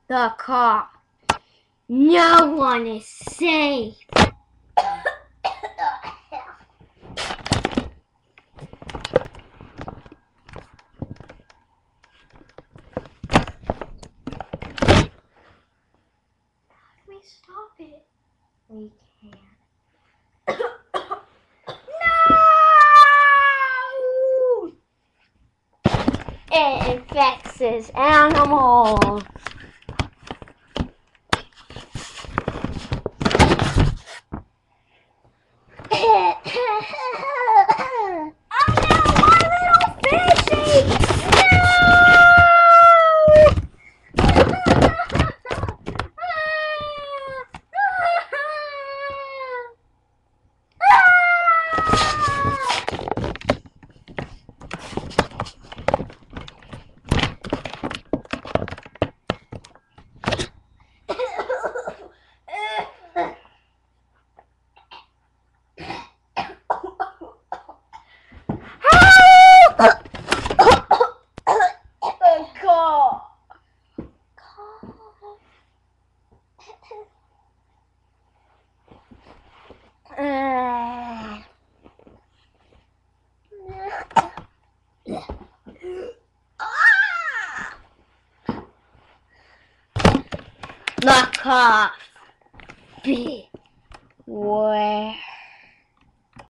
The car. No one is safe. We stop it. We can't. No! It infects his animals. Oh no, my little fishy! The cough. Beware.